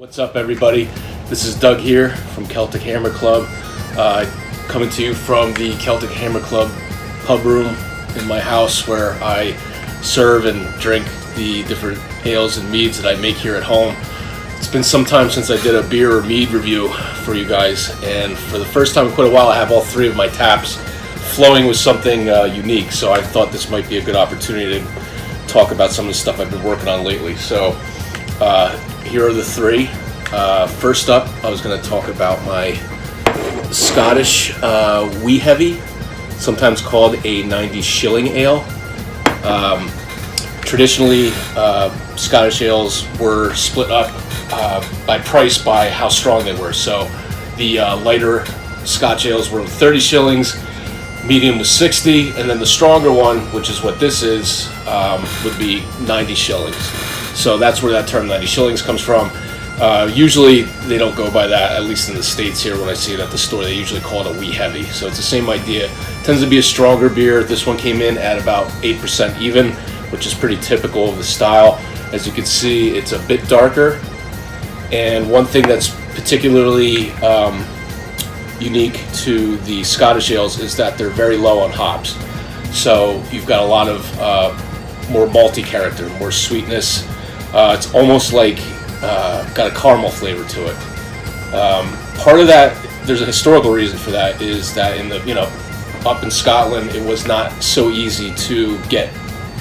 What's up, everybody? This is Doug here from Celtic Hammer Club, coming to you from the Celtic Hammer Club pub room in my house, where I serve and drink the different ales and meads that I make here at home. It's been some time since I did a beer or mead review for you guys, and for the first time in quite a while I have all three of my taps flowing with something unique, so I thought this might be a good opportunity to talk about some of the stuff I've been working on lately. So here are the three. First up, I was going to talk about my Scottish wee heavy, sometimes called a 90 shilling ale. Traditionally, Scottish ales were split up by price by how strong they were. So the lighter Scotch ales were 30 shillings, medium was 60, and then the stronger one, which is what this is, would be 90 shillings. So that's where that term 90 shillings comes from. Usually they don't go by that, at least in the States here. When I see it at the store, they usually call it a wee heavy. So it's the same idea. It tends to be a stronger beer. This one came in at about 8% even, which is pretty typical of the style. As you can see, it's a bit darker. And one thing that's particularly unique to the Scottish ales is that they're very low on hops. So you've got a lot of more malty character, more sweetness. It's almost like got a caramel flavor to it. Part of that, there's a historical reason for that, is that in the, up in Scotland, it was not so easy to get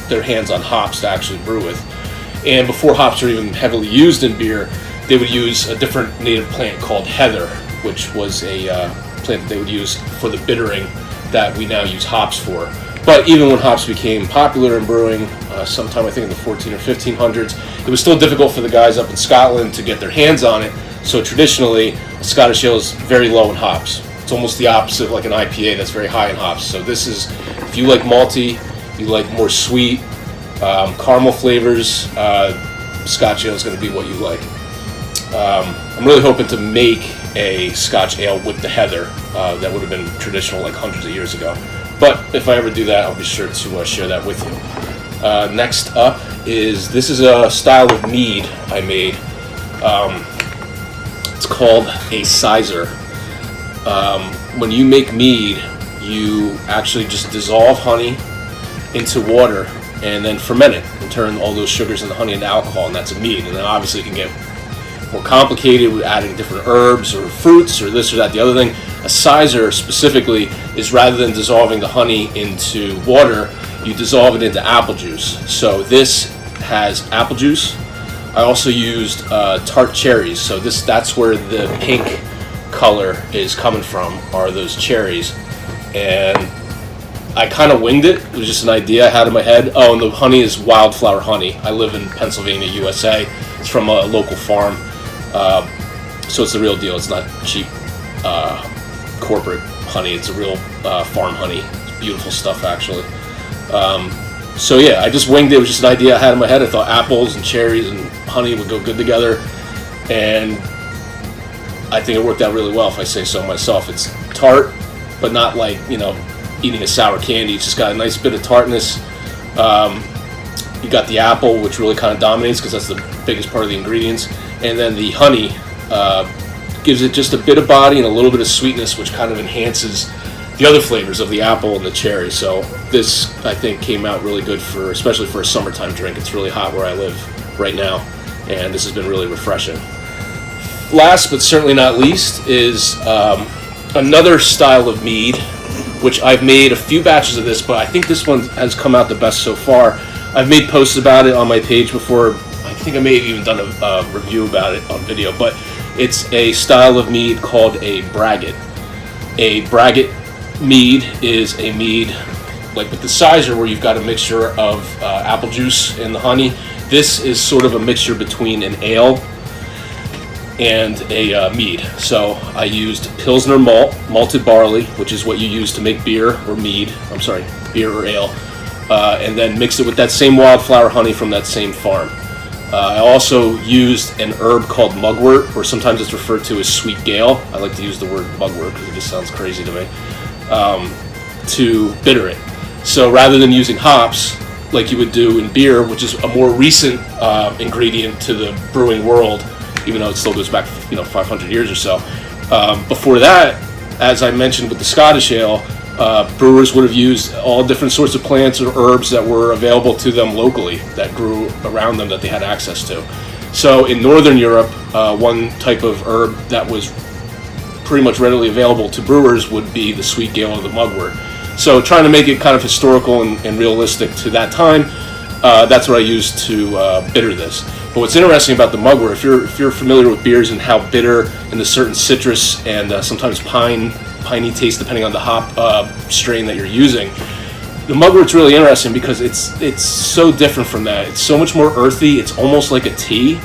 their hands on hops to actually brew with. And before hops were even heavily used in beer, they would use a different native plant called heather, which was a plant that they would use for the bittering that we now use hops for. But even when hops became popular in brewing, sometime I think in the 14 or 1500s, it was still difficult for the guys up in Scotland to get their hands on it. So traditionally, a Scottish ale is very low in hops. It's almost the opposite of like an IPA that's very high in hops. So this is, if you like malty, you like more sweet, caramel flavors, Scotch ale is going to be what you like. I'm really hoping to make a Scotch ale with the heather that would have been traditional like hundreds of years ago. But if I ever do that, I'll be sure to share that with you. Next up this is a style of mead I made. It's called a sizer. When you make mead, you actually just dissolve honey into water and then ferment it and turn all those sugars and the honey into alcohol, and that's a mead. And then obviously it can get more complicated with adding different herbs or fruits or this or that, the other thing. A sizer specifically is, rather than dissolving the honey into water, you dissolve it into apple juice. So this has apple juice. I also used tart cherries. So that's where the pink color is coming from, are those cherries. And I kind of winged it. It was just an idea I had in my head. Oh, and the honey is wildflower honey. I live in Pennsylvania, USA. It's from a local farm. So it's the real deal. It's not cheap corporate honey. It's a real farm honey. It's beautiful stuff, actually. So yeah, I just winged it. It was just an idea I had in my head. I thought apples and cherries and honey would go good together, and I think it worked out really well, if I say so myself. It's tart, but not like, eating a sour candy. It's just got a nice bit of tartness. You got the apple, which really kind of dominates because that's the biggest part of the ingredients, and then the honey gives it just a bit of body and a little bit of sweetness, which kind of enhances the other flavors of the apple and the cherry. So this, I think, came out really good especially for a summertime drink. It's really hot where I live right now, and this has been really refreshing. Last but certainly not least is another style of mead, which I've made a few batches of this, but I think this one has come out the best so far. I've made posts about it on my page before. I think I may have even done a review about it on video, but it's a style of mead called a braggot. A braggot mead is a mead like with the sizer, where you've got a mixture of apple juice and the honey. This is sort of a mixture between an ale and a mead. So I used Pilsner malt, malted barley, which is what you use to make beer or beer or ale, and then mixed it with that same wildflower honey from that same farm. I also used an herb called mugwort, or sometimes it's referred to as sweet gale. I like to use the word mugwort because it just sounds crazy to me, to bitter it. So rather than using hops like you would do in beer, which is a more recent ingredient to the brewing world, even though it still goes back 500 years or so. Before that, as I mentioned with the Scottish ale, brewers would have used all different sorts of plants or herbs that were available to them locally, that grew around them, that they had access to. So in Northern Europe, one type of herb that was pretty much readily available to brewers would be the sweet gale or the mugwort. So trying to make it kind of historical and realistic to that time, that's what I used to bitter this. But what's interesting about the mugwort, if you're familiar with beers and how bitter and the certain citrus and sometimes piney taste depending on the hop strain that you're using, the mugwort's really interesting because it's so different from that. It's so much more earthy. It's almost like a tea.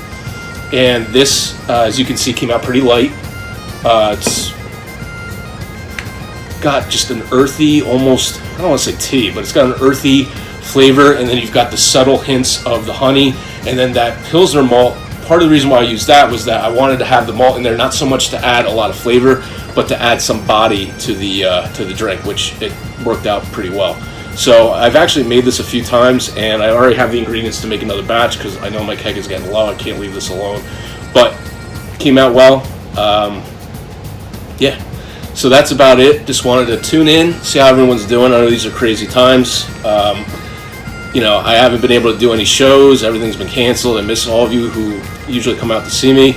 And this, as you can see, came out pretty light. It's got just an earthy, almost, I don't want to say tea, but it's got an earthy flavor, and then you've got the subtle hints of the honey, and then that Pilsner malt. Part of the reason why I used that was that I wanted to have the malt in there, not so much to add a lot of flavor, but to add some body to the drink, which it worked out pretty well. So I've actually made this a few times, and I already have the ingredients to make another batch because I know my keg is getting low. I can't leave this alone, but it came out well. Yeah, so that's about it. Just wanted to tune in, see how everyone's doing. I know these are crazy times. I haven't been able to do any shows. Everything's been canceled. I miss all of you who usually come out to see me.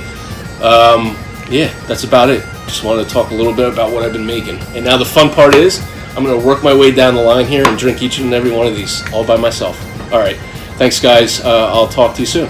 Yeah, that's about it. Just wanted to talk a little bit about what I've been making. And now the fun part is, I'm going to work my way down the line here and drink each and every one of these all by myself. All right. Thanks, guys. I'll talk to you soon.